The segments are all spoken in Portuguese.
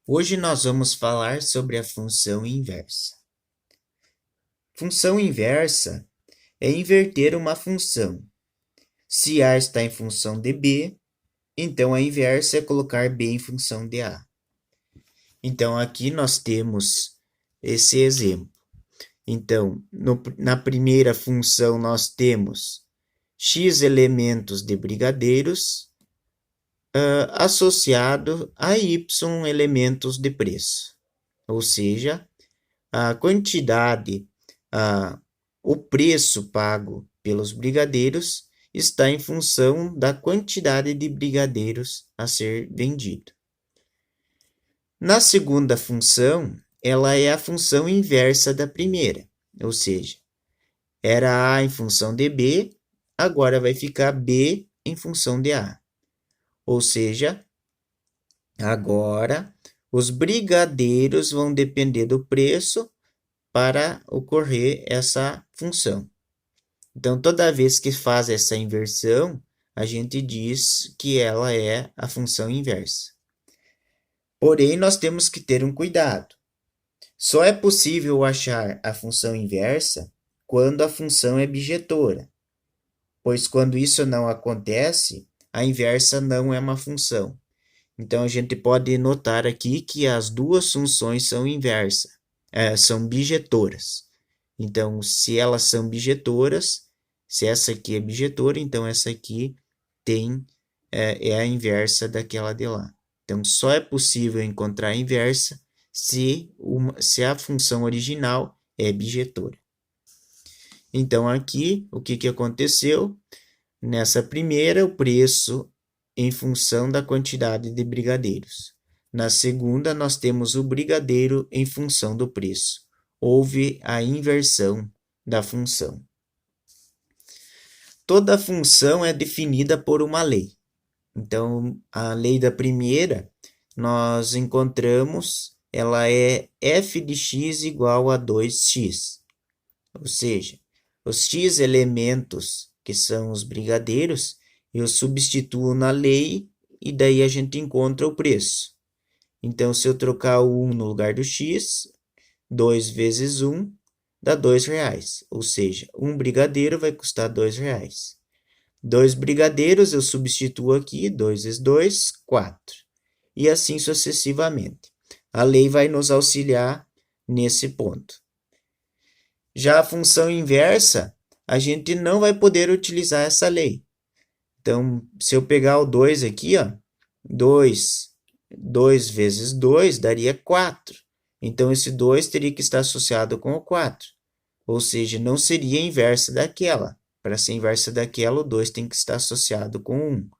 Hoje nós vamos falar sobre a função inversa. Função inversa é inverter uma função. Se A está em função de B, então a inversa é colocar B em função de A. Então aqui nós temos esse exemplo. Então, na primeira função nós temos x elementos de brigadeiros associado a y elementos de preço. Ou seja, a quantidade, o preço pago pelos brigadeiros está em função da quantidade de brigadeiros a ser vendido. Na segunda função, ela é a função inversa da primeira, ou seja, era A em função de B, agora vai ficar B em função de A. Ou seja, agora os brigadeiros vão depender do preço para ocorrer essa função. Então, toda vez que faz essa inversão, a gente diz que ela é a função inversa. Porém, nós temos que ter um cuidado. Só é possível achar a função inversa quando a função é bijetora, pois quando isso não acontece, a inversa não é uma função. Então, a gente pode notar aqui que as duas funções são inversas, são bijetoras. Então, se elas são bijetoras, se essa aqui é bijetora, então essa aqui é a inversa daquela de lá. Então, só é possível encontrar a inversa se a função original é bijetora. Então, aqui, o que aconteceu? Nessa primeira, o preço em função da quantidade de brigadeiros. Na segunda, nós temos o brigadeiro em função do preço. Houve a inversão da função. Toda função é definida por uma lei. Então, a lei da primeira, nós encontramos, ela é f de x igual a 2x. Ou seja, os x elementos, que são os brigadeiros, eu substituo na lei e daí a gente encontra o preço. Então, se eu trocar o 1 no lugar do x, 2 vezes 1 dá R$2. Ou seja, um brigadeiro vai custar R$2. 2 brigadeiros eu substituo aqui, 2 vezes 2, 4. E assim sucessivamente. A lei vai nos auxiliar nesse ponto. Já a função inversa, a gente não vai poder utilizar essa lei. Então, se eu pegar o 2 aqui, ó, 2 vezes 2 daria 4. Então, esse 2 teria que estar associado com o 4. Ou seja, não seria inversa daquela. Para ser inversa daquela, o 2 tem que estar associado com 1.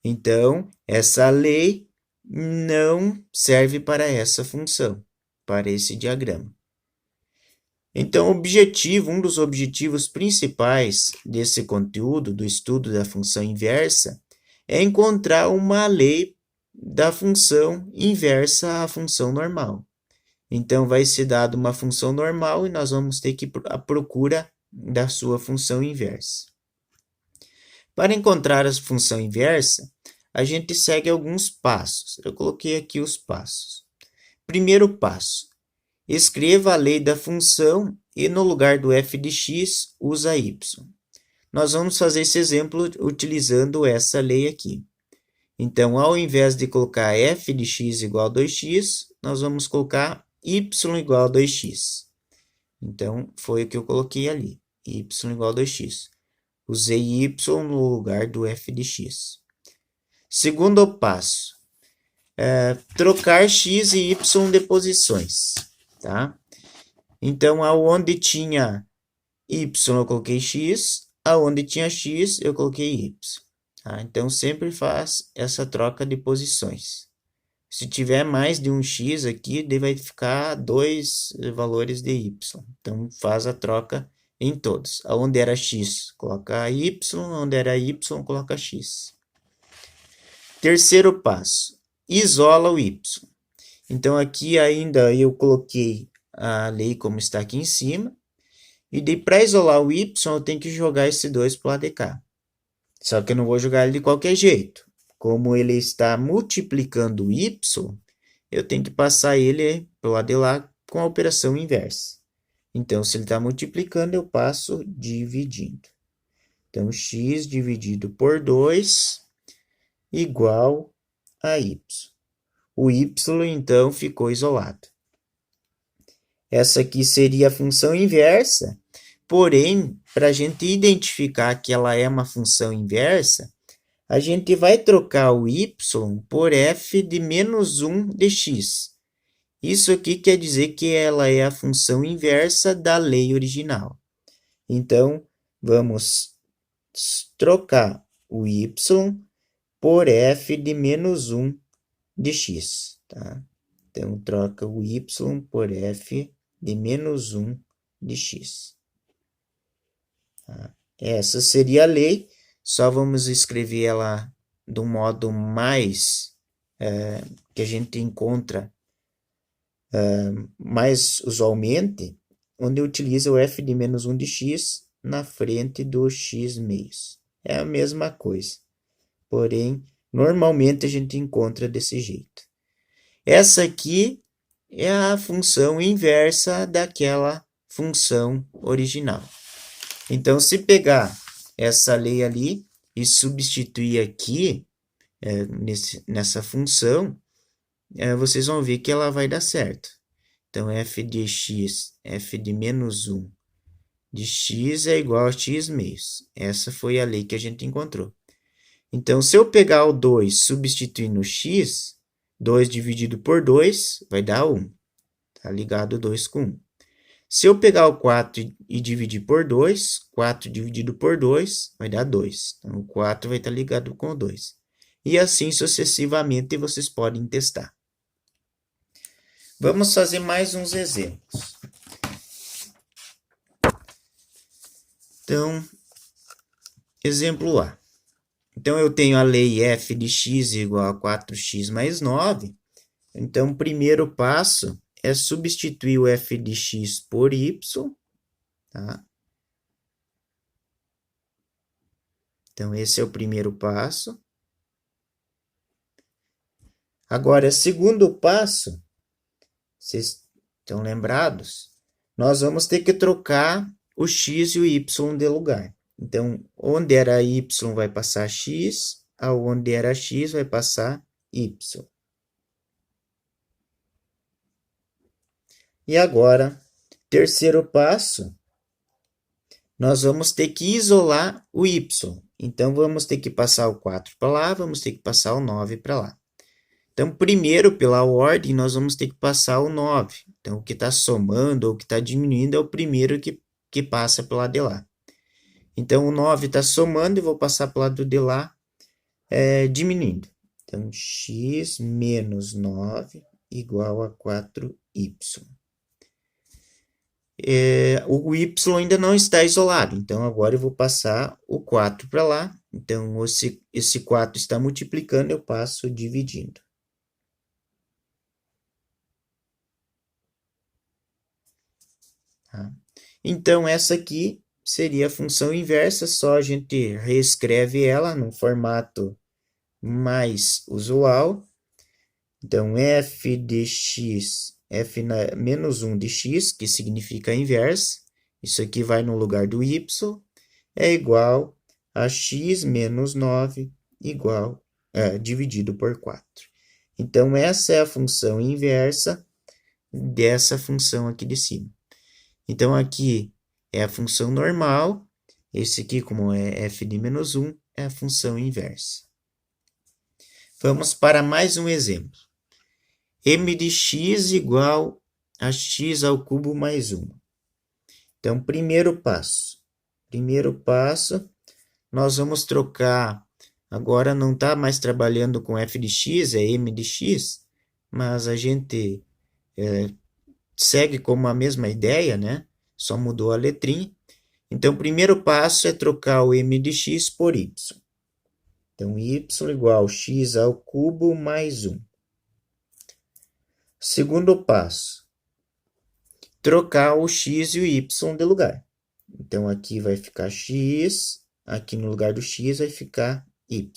Então, essa lei não serve para essa função, para esse diagrama. Então, um dos objetivos principais desse conteúdo, do estudo da função inversa, é encontrar uma lei da função inversa à função normal. Então, vai ser dada uma função normal e nós vamos ter que ir à procura da sua função inversa. Para encontrar a função inversa, a gente segue alguns passos. Eu coloquei aqui os passos. Primeiro passo, escreva a lei da função e no lugar do f de x, usa y. Nós vamos fazer esse exemplo utilizando essa lei aqui. Então, ao invés de colocar f de x igual a 2x, nós vamos colocar y igual a 2x. Então, foi o que eu coloquei ali, y igual a 2x. Usei y no lugar do f de x. Segundo passo, trocar x e y de posições, tá? Então, aonde tinha y, eu coloquei x, aonde tinha x, eu coloquei y. Tá? Então, sempre faz essa troca de posições. Se tiver mais de um x aqui, daí vai ficar 2 valores de y. Então, faz a troca em todos. Aonde era x, coloca y, onde era y, coloca x. Terceiro passo, isola o y. Então, aqui ainda eu coloquei a lei como está aqui em cima. E daí, para isolar o y, eu tenho que jogar esse 2 para o lado de cá. Só que eu não vou jogar ele de qualquer jeito. Como ele está multiplicando o y, eu tenho que passar ele para o lado de lá com a operação inversa. Então, se ele está multiplicando, eu passo dividindo. Então, x dividido por 2 igual a y. O y, então, ficou isolado. Essa aqui seria a função inversa, porém, para a gente identificar que ela é uma função inversa, a gente vai trocar o y por f de menos 1 de x. Isso aqui quer dizer que ela é a função inversa da lei original. Então, vamos trocar o y por f de menos 1 de x. Tá? Então, troca o y por f de menos 1 de x. Tá? Essa seria a lei, só vamos escrever ela de um modo mais que a gente encontra mais usualmente, onde utiliza o f de menos 1 de x na frente do x meios. É a mesma coisa, porém, normalmente a gente encontra desse jeito. Essa aqui é a função inversa daquela função original. Então, se pegar essa lei ali e substituir aqui nessa função, vocês vão ver que ela vai dar certo. Então, f de x, f de menos 1 de x é igual a x meios. Essa foi a lei que a gente encontrou. Então, se eu pegar o 2 substituir no x, 2 dividido por 2 vai dar 1. Tá ligado 2 com 1. Se eu pegar o 4 e dividir por 2, 4 dividido por 2 vai dar 2. Então, o 4 vai estar ligado com o 2. E assim sucessivamente vocês podem testar. Vamos fazer mais uns exemplos. Então, exemplo A. Então, eu tenho a lei f de x igual a 4x mais 9. Então, o primeiro passo é substituir o f de x por y. Tá? Então, esse é o primeiro passo. Agora, segundo passo, vocês estão lembrados? Nós vamos ter que trocar o x e o y de lugar. Então, onde era y vai passar x, aonde era x vai passar y. E agora, terceiro passo, nós vamos ter que isolar o y. Então, vamos ter que passar o 4 para lá, vamos ter que passar o 9 para lá. Então, primeiro, pela ordem, nós vamos ter que passar o 9. Então, o que está somando ou o que está diminuindo é o primeiro que passa pelo lado de lá. Então, o 9 está somando e vou passar para o lado de lá diminuindo. Então, x menos 9 igual a 4y. O y ainda não está isolado, então agora eu vou passar o 4 para lá. Então, esse 4 está multiplicando, eu passo dividindo. Tá? Então, essa aqui seria a função inversa, só a gente reescreve ela num formato mais usual. Então, f de x, menos 1 de x, que significa a inversa, isso aqui vai no lugar do y, é igual a x menos 9 dividido por 4. Então, essa é a função inversa dessa função aqui de cima. Então, aqui é a função normal, esse aqui, como é f de menos 1, é a função inversa. Vamos para mais um exemplo. M de x igual a x ao cubo mais 1. Então, primeiro passo. Primeiro passo, nós vamos trocar. Agora não está mais trabalhando com f de x, é m de x, mas a gente segue como a mesma ideia, né? Só mudou a letrinha. Então, o primeiro passo é trocar o m de x por y. Então, y igual a x ao cubo mais 1. Segundo passo, trocar o x e o y de lugar. Então, aqui vai ficar x, aqui no lugar do x vai ficar y.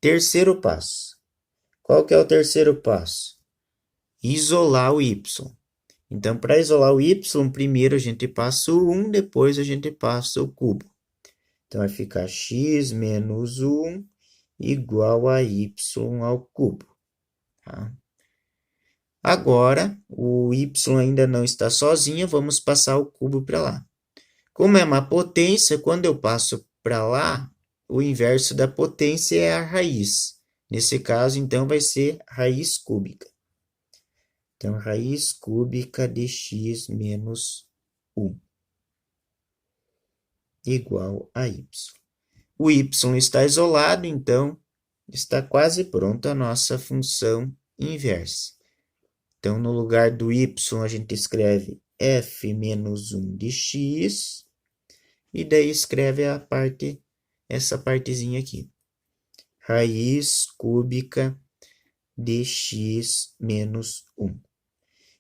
Terceiro passo, Qual que é o terceiro passo? Isolar o y. Então, para isolar o y, primeiro a gente passa o 1, depois a gente passa o cubo. Então, vai ficar x menos 1 igual a y ao cubo. Tá? Agora, o y ainda não está sozinho, vamos passar o cubo para lá. Como é uma potência, quando eu passo para lá, o inverso da potência é a raiz. Nesse caso, então, vai ser raiz cúbica. Então, raiz cúbica de x menos 1 igual a y. O y está isolado, então, está quase pronta a nossa função inversa. Então, no lugar do y, a gente escreve f menos 1 de x, e daí escreve essa partezinha aqui. Raiz cúbica de x menos 1.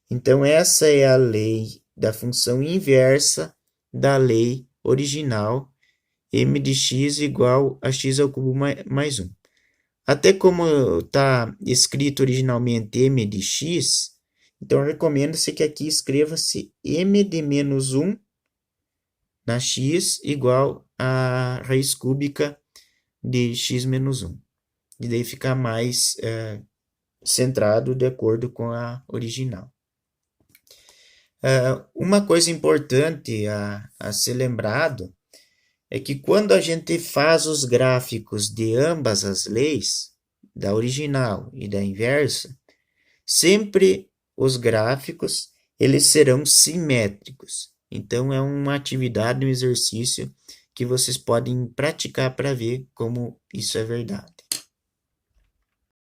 Então, essa é a lei da função inversa da lei original, m de x igual a x ao cubo mais 1. Até como está escrito originalmente m de x, então recomenda-se que aqui escreva-se m de menos 1 na x igual a raiz cúbica de x menos 1. E daí fica mais centrado de acordo com a original. Uma coisa importante a ser lembrado é que quando a gente faz os gráficos de ambas as leis, da original e da inversa, sempre os gráficos eles serão simétricos. Então, é uma atividade, um exercício que vocês podem praticar para ver como isso é verdade.